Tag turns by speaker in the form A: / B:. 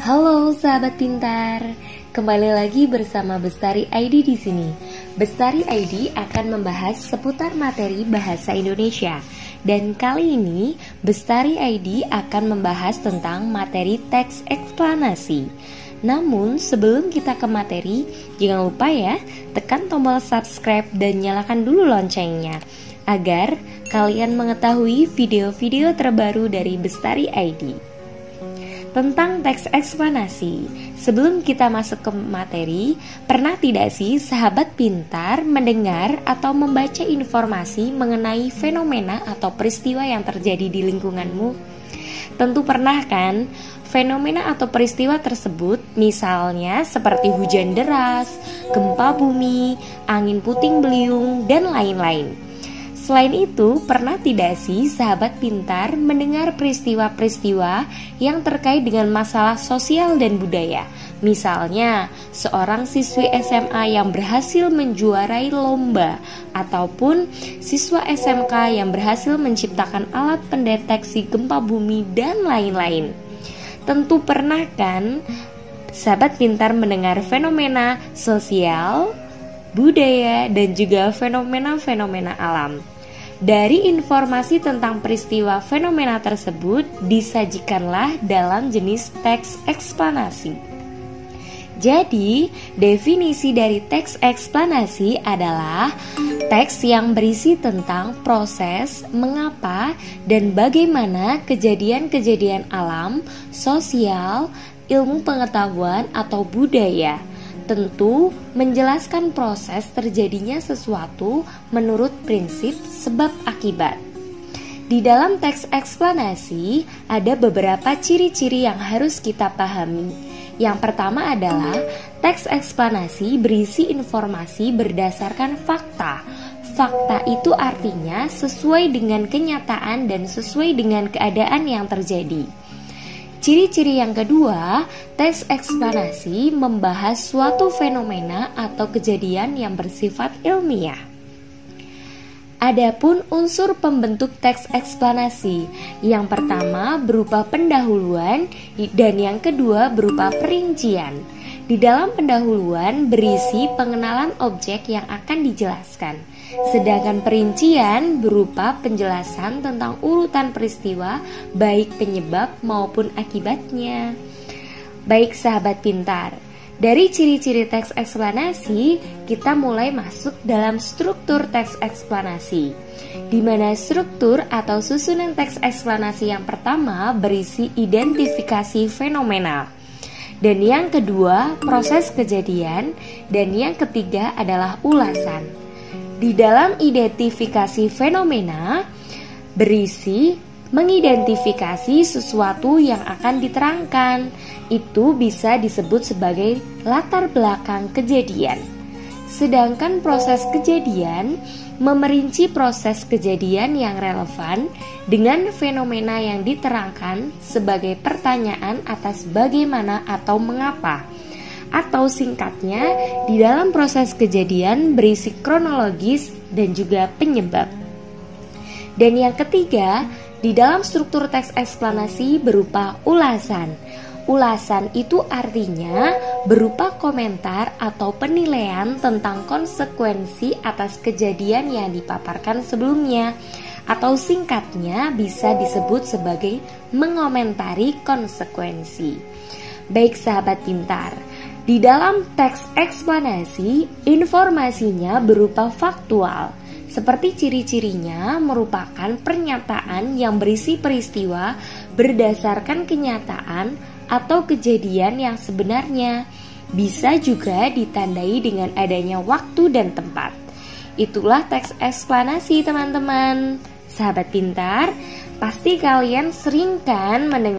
A: Halo sahabat pintar, kembali lagi bersama Bestari ID di sini. Bestari ID akan membahas seputar materi bahasa Indonesia. Dan kali ini Bestari ID akan membahas tentang materi teks eksplanasi. Namun sebelum kita ke materi, jangan lupa ya, tekan tombol subscribe dan nyalakan dulu loncengnya agar kalian mengetahui video-video terbaru dari Bestari ID. Tentang teks eksplanasi, sebelum kita masuk ke materi, pernah tidak sih sahabat pintar mendengar atau membaca informasi mengenai fenomena atau peristiwa yang terjadi di lingkunganmu? Tentu pernah kan? Fenomena atau peristiwa tersebut misalnya seperti hujan deras, gempa bumi, angin puting beliung, dan lain-lain. Selain itu, pernah tidak sih sahabat pintar mendengar peristiwa-peristiwa yang terkait dengan masalah sosial dan budaya? Misalnya, seorang siswi SMA yang berhasil menjuarai lomba, ataupun siswa SMK yang berhasil menciptakan alat pendeteksi gempa bumi dan lain-lain. Tentu pernah kan sahabat pintar mendengar fenomena sosial, budaya, dan juga fenomena-fenomena alam. Dari informasi tentang peristiwa fenomena tersebut disajikanlah dalam jenis teks eksplanasi. Jadi, definisi dari teks eksplanasi adalah teks yang berisi tentang proses, mengapa, dan bagaimana kejadian-kejadian alam, sosial, ilmu pengetahuan, atau budaya. Tentu menjelaskan proses terjadinya sesuatu menurut prinsip sebab akibat. Di dalam teks eksplanasi ada beberapa ciri-ciri yang harus kita pahami. Yang pertama adalah teks eksplanasi berisi informasi berdasarkan fakta. Fakta itu artinya sesuai dengan kenyataan dan sesuai dengan keadaan yang terjadi. Ciri-ciri yang kedua, teks eksplanasi membahas suatu fenomena atau kejadian yang bersifat ilmiah. Adapun unsur pembentuk teks eksplanasi, yang pertama berupa pendahuluan dan yang kedua berupa perincian. Di dalam pendahuluan berisi pengenalan objek yang akan dijelaskan. Sedangkan perincian berupa penjelasan tentang urutan peristiwa baik penyebab maupun akibatnya. Baik sahabat pintar, dari ciri-ciri teks eksplanasi kita mulai masuk dalam struktur teks eksplanasi, di mana struktur atau susunan teks eksplanasi yang pertama berisi identifikasi fenomena, dan yang kedua proses kejadian, dan yang ketiga adalah ulasan. Di dalam identifikasi fenomena berisi mengidentifikasi sesuatu yang akan diterangkan. Itu bisa disebut sebagai latar belakang kejadian. Sedangkan proses kejadian memerinci proses kejadian yang relevan dengan fenomena yang diterangkan sebagai pertanyaan atas bagaimana atau mengapa. Atau singkatnya, di dalam proses kejadian berisi kronologis dan juga penyebab. Dan yang ketiga, di dalam struktur teks eksplanasi berupa ulasan. Ulasan itu artinya berupa komentar atau penilaian tentang konsekuensi atas kejadian yang dipaparkan sebelumnya. Atau singkatnya bisa disebut sebagai mengomentari konsekuensi. Baik sahabat pintar, di dalam teks eksplanasi, informasinya berupa faktual. Seperti ciri-cirinya merupakan pernyataan yang berisi peristiwa berdasarkan kenyataan atau kejadian yang sebenarnya. Bisa juga ditandai dengan adanya waktu dan tempat. Itulah teks eksplanasi teman-teman. Sahabat pintar, pasti kalian sering kan mendengar